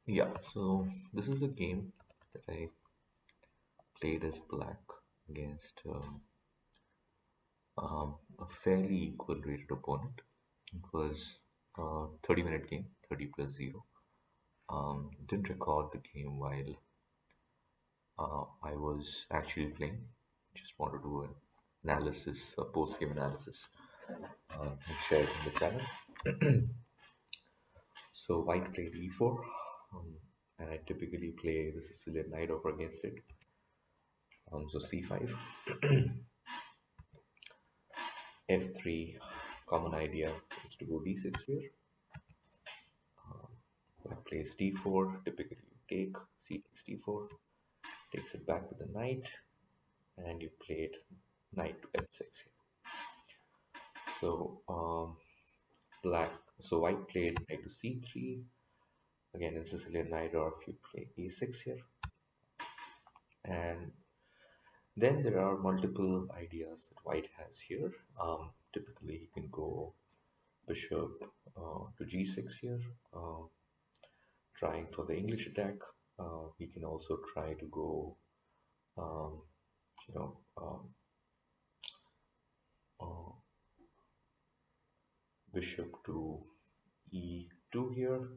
Yeah, so this is the game that I played as black against a fairly equal rated opponent. It was a 30-minute game, 30 plus 0. Didn't record the game while I was actually playing. Just want to do an analysis, a post game analysis, and share it in the channel. So white played e4, and I typically play the Sicilian Najforf against it. So c5, f3. Common idea is to go d6 here. Black plays d4. Typically, you take c takes d4, takes it back with the knight, and you played knight to f6 here. So black, so white played knight to c3. Again, in Sicilian Najforf, you play e6 here, and then there are multiple ideas that white has here. Typically, you can go bishop to g6 here, trying for the English attack. We can also try to go, um, you know, uh, bishop to e2 here.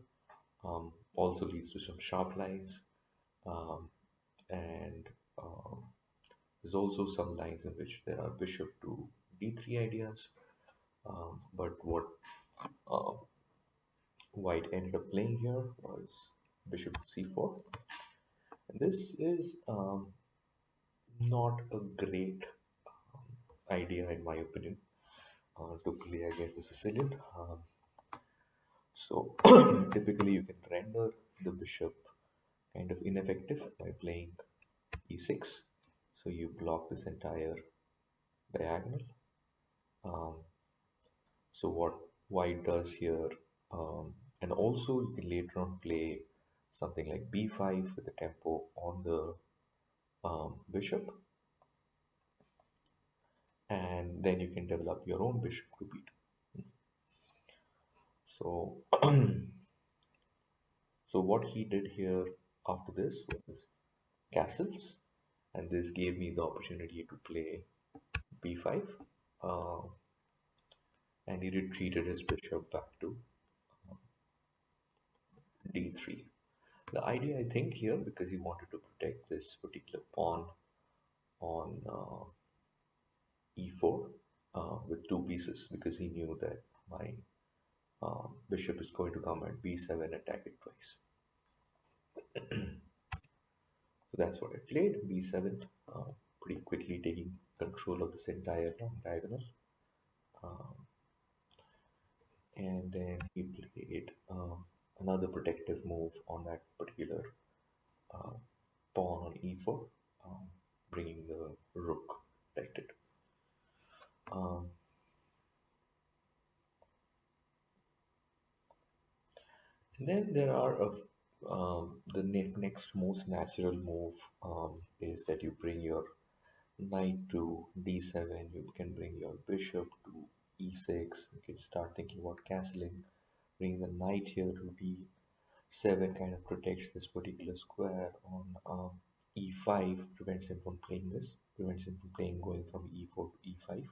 Also leads to some sharp lines, um, and there's also some lines in which there are bishop to d3 ideas. But what uh, white ended up playing here was bishop to c4, and this is not a great idea in my opinion to play against the Sicilian. So typically you can render the bishop kind of ineffective by playing e6. So you block this entire diagonal. Um, so what white does here, and also you can later on play something like b5 with the tempo on the bishop, and then you can develop your own bishop to b2. So so what he did here after this was castles, and this gave me the opportunity to play b5, uh, and he retreated his bishop back to d3. The idea, I think, here, because he wanted to protect this particular pawn on e4 with two pieces, because he knew that my bishop is going to come at b7, attack it twice. So that's what I played, b7, pretty quickly taking control of this entire long diagonal. Um, and then he played another protective move on that particular uh, pawn on e4, um, bringing the rook protected. Um, and then there are the next most natural move is that you bring your knight to d7. You can bring your bishop to e6. You can start thinking about castling. Bring the knight here to d7 kind of protects this particular square on e5, prevents him from playing this, prevents him from playing going from e4 to e5.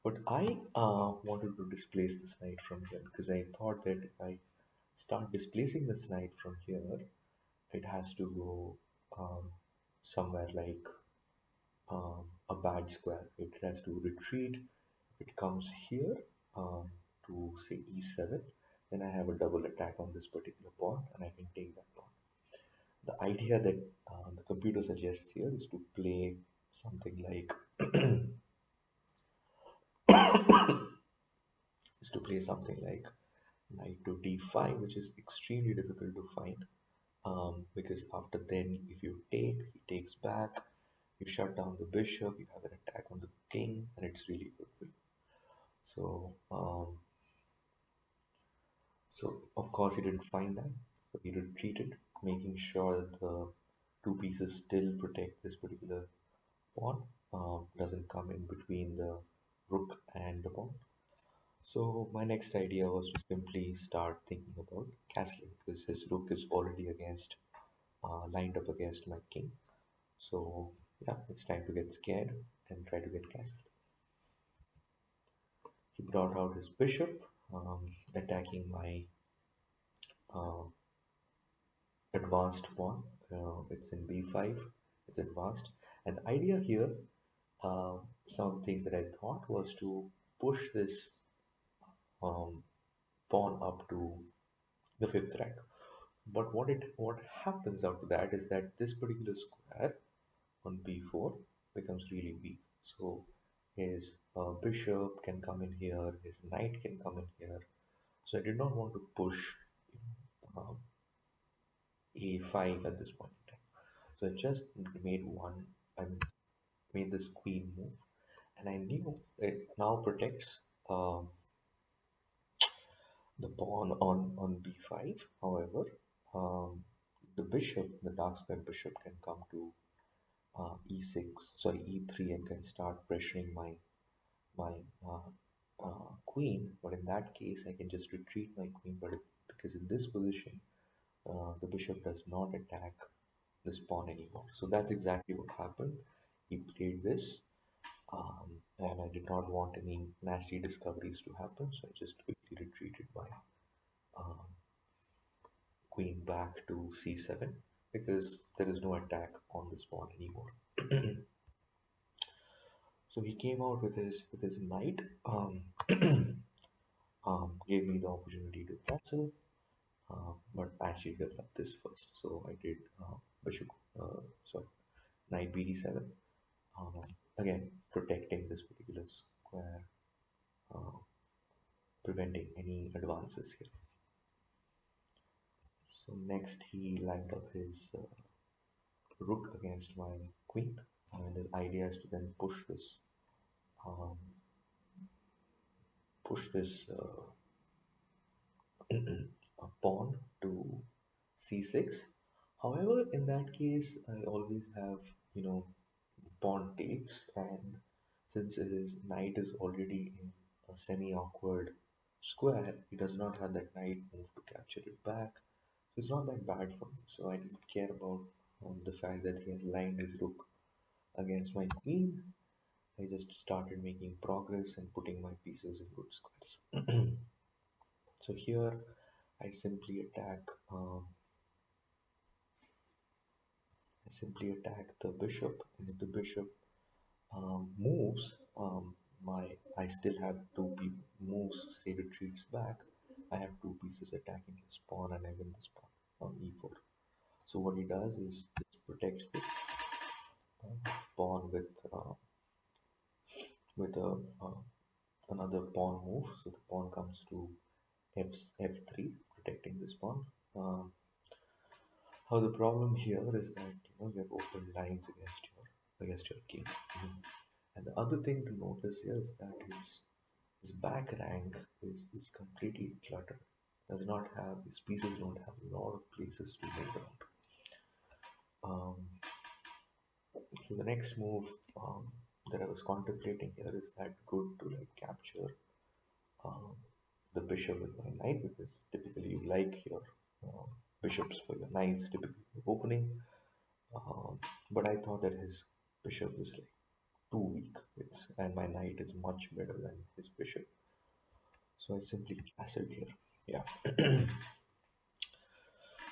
But I wanted to displace this knight from here because I thought that if I start displacing this knight from here, it has to go somewhere like a bad square. It has to retreat. If it comes here to say e7, then I have a double attack on this particular pawn and I can take that pawn. The idea that the computer suggests here is to play something like is to play something like knight to d5, which is extremely difficult to find, because after then if you take, he takes back, you shut down the bishop, you have an attack on the king, and it's really good for you. So so of course he didn't find that, so he retreated, making sure that the two pieces still protect this particular pawn, doesn't come in between the rook and the pawn. So my next idea was to simply start thinking about castling because his rook is already lined up against my king. So yeah, it's time to get scared and try to get castled. He brought out his bishop, attacking my uh, advanced pawn. It's in b5. It's advanced, and the idea here, uh, some things that I thought was to push this um, pawn up to the fifth rank. But what happens after that is that this particular square on b4 becomes really weak. So his bishop can come in here, his knight can come in here. So I did not want to push um, a5 at this point in time. So I just made one. I made this queen move, and I knew it now protects the pawn on b5. However, um, the bishop, the dark square bishop, can come to e6, sorry e3, and can start pressuring my queen. But in that case, I can just retreat my queen. Because in this position, the bishop does not attack this pawn anymore. So that's exactly what happened. He played this, and I did not want any nasty discoveries to happen, so I just quickly retreated my um, queen back to c7 because there is no attack on this pawn anymore. So he came out with his knight, gave me the opportunity to castle, but I actually developed this first. So I did bishop, sorry, knight bd7. Um, Again, protecting this particular square, uh, preventing any advances here. So next he lined up his rook against my queen, and his idea is to then um, push this a pawn to c6. However, in that case, I always have, you know, pawn takes, and since his knight is already in a semi-awkward square, he does not have that knight move to capture it back. So it's not that bad for me. So I didn't care about the fact that he has lined his rook against my queen. I just started making progress and putting my pieces in good squares. So here I simply attack. I simply attack the bishop, and if the bishop moves, my I still have moves. Say retreats back. I have two pieces attacking his pawn, and I win this pawn on e4. So what he does is this protects this pawn with a another pawn move. So the pawn comes to f3, protecting this pawn. How the problem here is that you have open lines against your king. Mhm. And the other thing to notice here is that his back rank is completely cluttered. Does not have his pieces don't have a lot of places to move around. So the next move that I was contemplating here is that good to like capture um, the bishop with my knight because typically you like your uh, bishops for your knights typically opening. But I thought that his bishop is like too weak. And my knight is much better than his bishop. So I simply castled here. Yeah.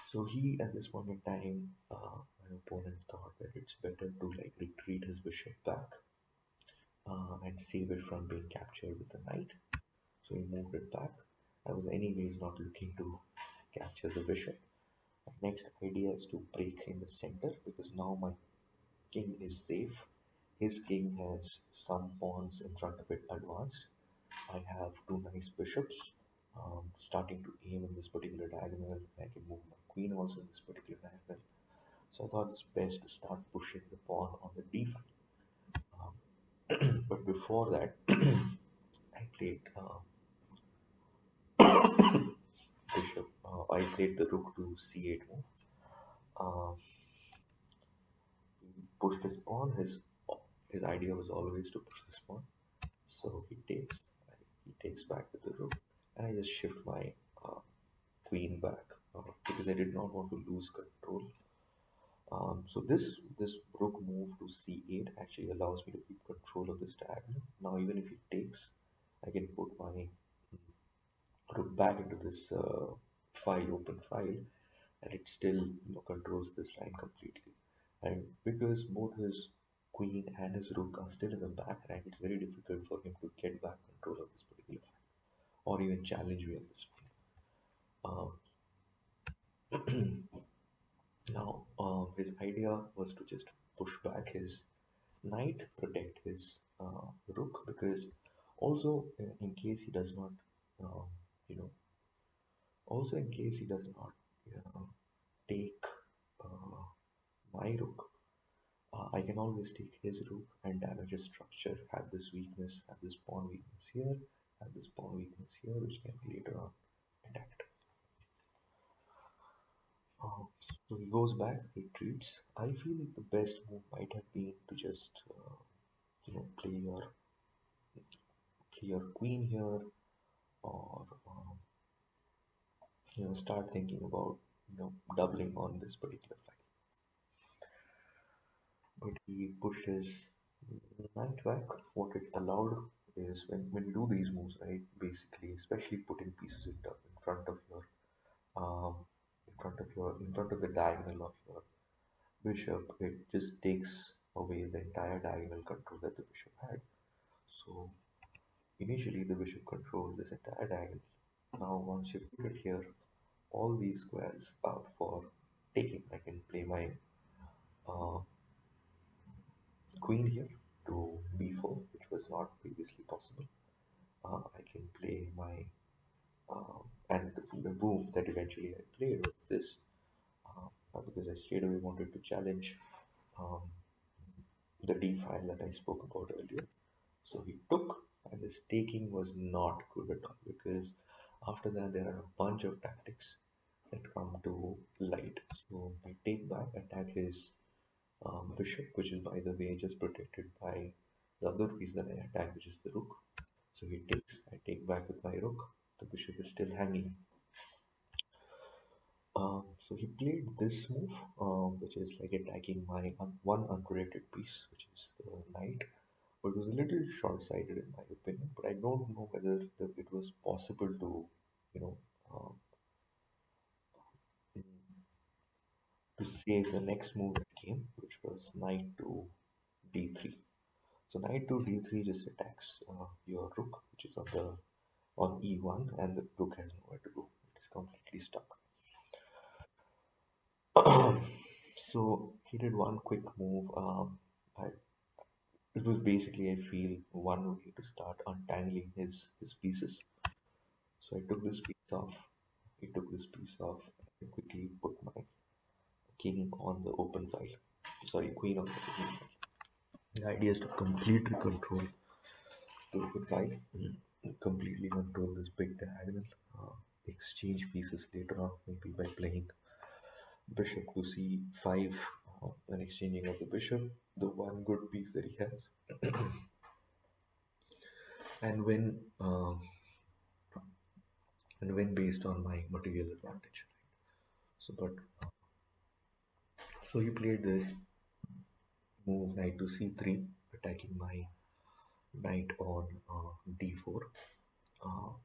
So he at this point in time, my opponent thought that it's better to like retreat his bishop back and save it from being captured with the knight. So he moved it back. I was anyways not looking to capture the bishop. My next idea is to break in the center because now my king is safe. His king has some pawns in front of it advanced. I have two nice bishops starting to aim in this particular diagonal. I can move my queen also in this particular diagonal. So I thought it's best to start pushing the pawn on the d5. But before that, I played bishop. I played the rook to c8 move. Uh, he pushed his pawn. His idea was always to push this pawn. So he takes. He takes back with the rook, and I just shift my uh, queen back because I did not want to lose control. So this rook move to c8 actually allows me to keep control of this diagonal. Now even if he takes, I can put my rook back into this open file, and it still controls this line completely. And because both his queen and his rook are still in the back rank, it's very difficult for him to get back control of this particular file or even challenge me on this file. Now, his idea was to just push back his knight, protect his rook, because also in case he does not, uh, you know, also in case he does not take uh, my rook, I can always take his rook and damage his structure, have this weakness, have this pawn weakness here, have this pawn weakness here, which can be later on attacked. Uh, so he goes back, retreats. I feel like the best move might have been to just play your queen here, or start thinking about doubling on this particular file. But he pushed his knight back. What it allowed is when you do these moves, right? Basically, especially putting pieces in front of your um, in front of the diagonal of your bishop, it just takes away the entire diagonal control that the bishop had. So initially the bishop controlled this entire diagonal. Now once you put it here, all these squares are for taking. I can play my uh, queen here to b4, which was not previously possible. I can play my and the move that eventually I played was this, because I straight away wanted to challenge um, the D file that I spoke about earlier. So he took, and this taking was not good at all, because after that there are a bunch of tactics that come to light. So I take back, attack his bishop, which is by the way just protected by the other piece that I attack, which is the rook. So he takes, I take back with my rook, the bishop is still hanging. So he played this move, which is like attacking my one unprotected piece, which is the knight. But it was a little short-sighted in my opinion. But I don't know whether it was possible to, you know, um, to save the next move that came, which was knight to d3. So knight to d3 just attacks your rook, which is on e1, and the rook has nowhere to go. It is completely stuck. So he did one quick move. I, it was basically, I feel, one way to start untangling his pieces. So I took this piece off. He took this piece off. I quickly put my king on the open file. Sorry, queen on the open file. The idea is to completely control the open file, completely control this big diagonal, exchange pieces later on, maybe by playing bishop to c5 and exchanging of the bishop, the one good piece that he has, and win based on my material advantage. So, but so he played this move knight to c3, attacking my knight on d4.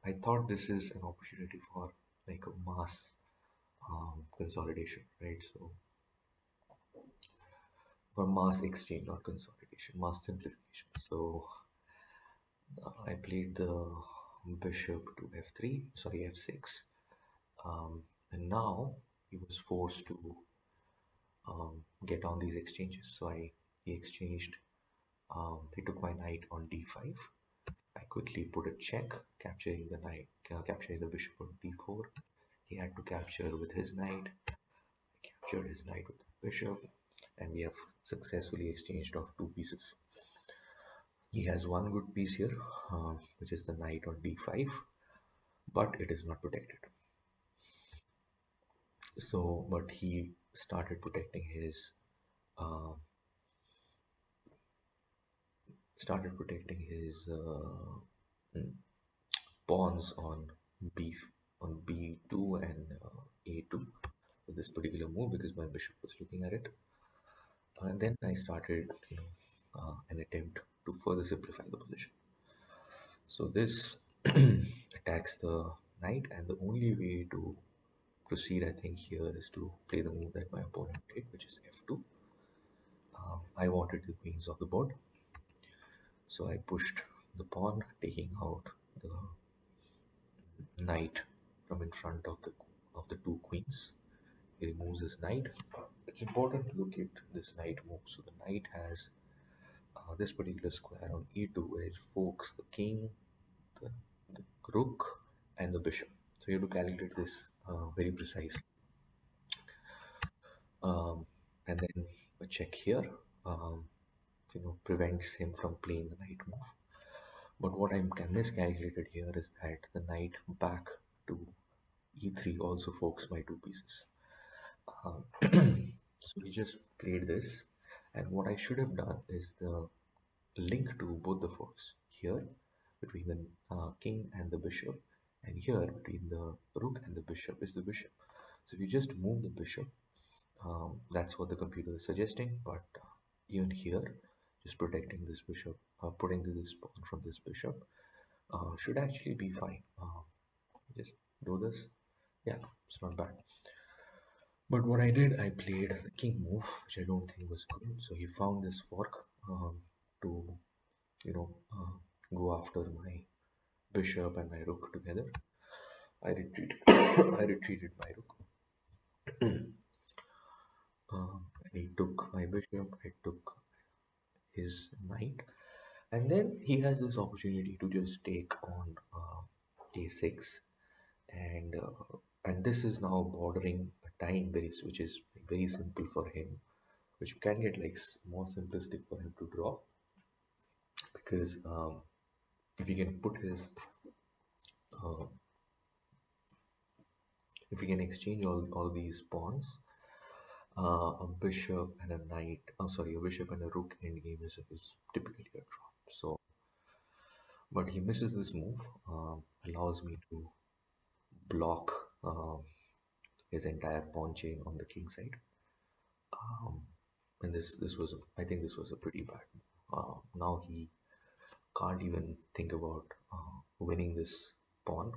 I thought this is an opportunity for like a mass consolidation, right? So for mass exchange, not consolidation, mass simplification. So I played the bishop to f3, sorry, f6, and now he was forced to get on these exchanges. So he exchanged. He took my knight on d5. I quickly put a check, capturing the knight, capturing the bishop on d4. He had to capture with his knight. I captured his knight with the bishop, and we have successfully exchanged off two pieces. He has one good piece here, which is the knight on d5, but it is not protected. So, but he started protecting his uh, started protecting his pawns b on b2 and a2 with this particular move because my bishop was looking at it. And then I started, an attempt to further simplify the position. So this attacks the knight, and the only way to proceed, I think, here is to play the move that my opponent did, which is f2. I wanted the queens of the board, so I pushed the pawn, taking out the knight from in front of the two queens. He removes his knight. It's important to look at this knight move. So the knight has this particular square on e2 where it forks the king, the, the rook, and the bishop. So you have to calculate this very precisely. And then a check here, um, prevents him from playing the knight move. But what I'm miscalculated here is that the knight back to e3 also forks my two pieces. Um, so we just played this, and what I should have done is the link to both the forks here between the king and the bishop, and here between the rook and the bishop is the bishop. So if you just move the bishop, that's what the computer is suggesting. But even here, just protecting this bishop, putting this pawn from this bishop, should actually be fine. Just do this. Yeah, it's not bad. But what I did, I played the king move, which I don't think was good. So he found this fork to, you know, uh, go after my bishop and my rook together. I retreated. I retreated my rook. And he took my bishop. I took his knight, and then he has this opportunity to just take on a6, and this is now bordering a time base, which is very simple for him, which can get like more simplistic for him to draw because if he can put his uh, if he can exchange all these pawns, a bishop and a knight, sorry, a bishop and a rook endgame is typically a draw. So, but he misses this move, allows me to block his entire pawn chain on the king side. And this was, I think this was a pretty bad move. Now he can't even think about winning this pawn.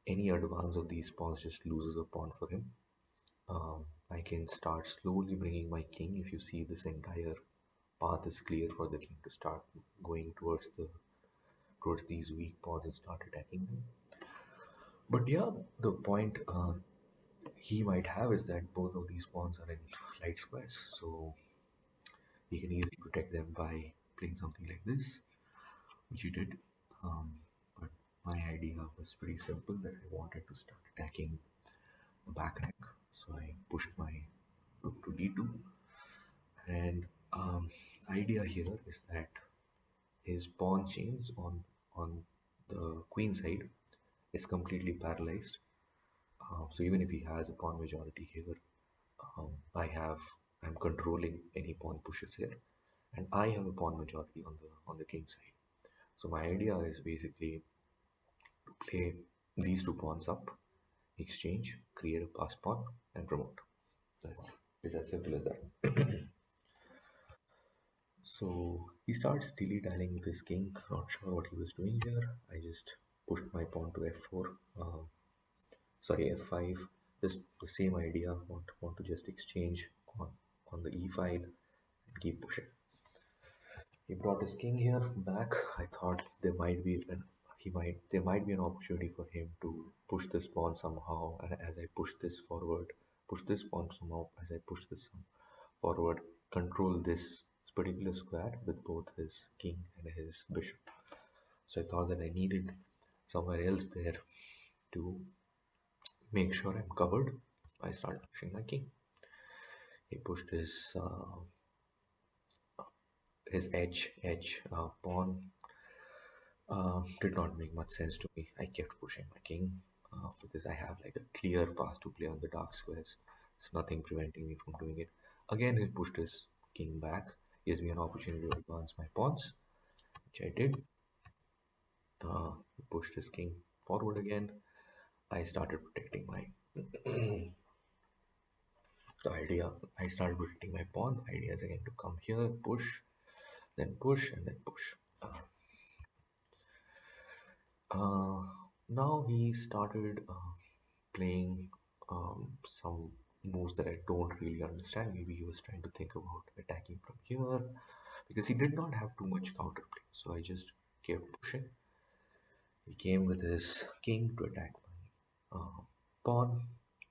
Any advance of these pawns just loses a pawn for him. I can start slowly bringing my king. If you see, this entire path is clear for the king to start going towards these weak pawns and start attacking them. But yeah, the point he might have is that both of these pawns are in light squares, so he can easily protect them by playing something like this, which he did. But my idea was pretty simple, that I wanted to start attacking the back rank, so I pushed my rook to d2, and idea here is that his pawn chains on the queen side is completely paralyzed. So even if he has a pawn majority here, I'm controlling any pawn pushes here, and I have a pawn majority on the king side. So my idea is basically to play these two pawns up, exchange, create a pass pawn, and promote. It's as simple as that. So he starts dilly-dallying with his king, not sure what he was doing here. I just pushed my pawn to f4, sorry, f5. Just the same idea, want to just exchange on the e file and keep pushing. He brought his king here back. I thought there might be an opportunity for him to push this pawn somehow, and as I push this forward, push this pawn somehow, as I push this forward, control this particular square with both his king and his bishop. So I thought that I needed somewhere else there to make sure I'm covered. I started pushing my king. He pushed his edge pawn. Did not make much sense to me. I kept pushing my king because I have like a clear path to play on the dark squares. There's nothing preventing me from doing it. Again, he pushed his king back. Gives me an opportunity to advance my pawns, which I did. He pushed his king forward again. I started protecting my the idea. I started protecting my pawn. The idea is again to come here, push, and then push. Uh, Now he started playing some moves that I don't really understand. Maybe he was trying to think about attacking from here because he did not have too much counterplay. So I just kept pushing. He came with his king to attack my pawn.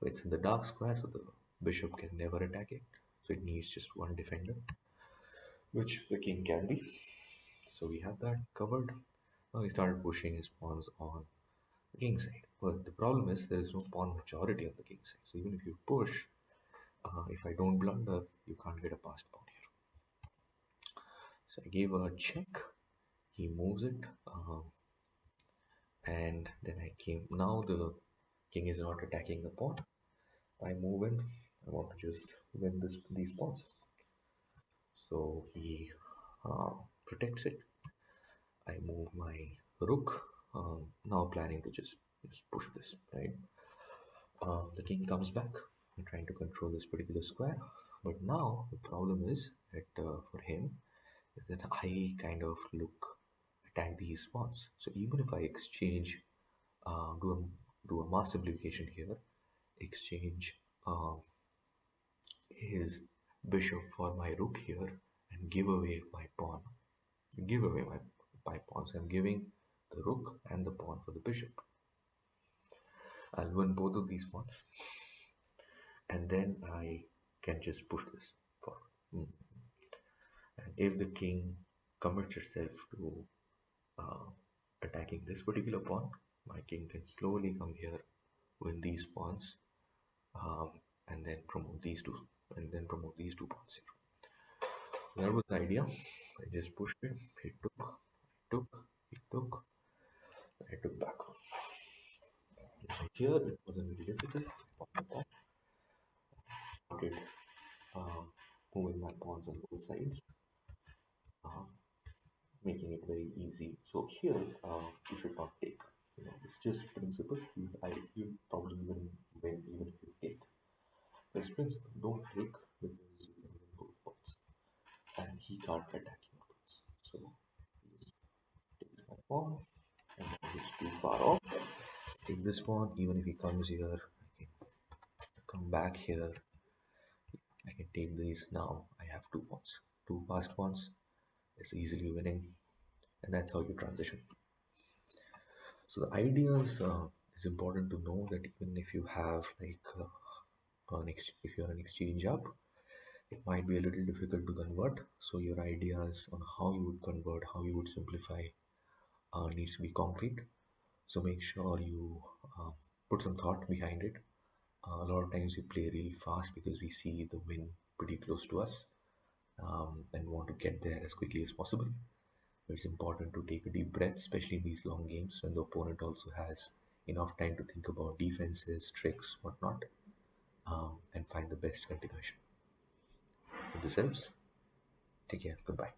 It's in the dark square, so the bishop can never attack it. So it needs just one defender, which the king can be. So we have that covered. Now he started pushing his pawns on the king side. But the problem is there is no pawn majority on the king side. So even if you push, if I don't blunder, you can't get a passed pawn here. So I gave a check. He moves it, and then I came. Now the king is not attacking the pawn. I move in. I want to just win these pawns. So he protects it. I move my rook. Now planning to just push this, right? The king comes back. I'm trying to control this particular square. But now the problem is that for him is that I kind of attack these pawns. So even if I exchange, uh, do a do a mass simplification here, exchange his bishop for my rook here, and give away my pawn. Give away my pawns. I'm giving the rook and the pawn for the bishop. I'll win both of these pawns, and then I can just push this forward. And if the king commits itself to uh, attacking this particular pawn, my king can slowly come here, win these pawns, um, and then promote these two, pawns here. So that was the idea. I just pushed it. He took, he took. I took back. Just like here, it wasn't really difficult. I started uh, moving my pawns on both sides, uh, making it very easy. So here, you should not take. It's just principle. You probably even win even if you take. But it's principle. Don't take because you can win both pawns, and he can't attack your pawns. So he just takes my pawn, and then he's too far off. Take this pawn. Even if he comes here, I can come back here. I can take these now. I have two pawns, two fast pawns. It's easily winning, and that's how you transition. So the ideas is important to know that even if you have if you're an exchange up, it might be a little difficult to convert. So your ideas on how you would convert, how you would simplify, needs to be concrete. So make sure you put some thought behind it. A lot of times we play really fast because we see the win pretty close to us, and want to get there as quickly as possible. It's important to take a deep breath, especially in these long games when the opponent also has enough time to think about defenses, tricks, whatnot, and find the best continuation. If this helps, take care. Goodbye.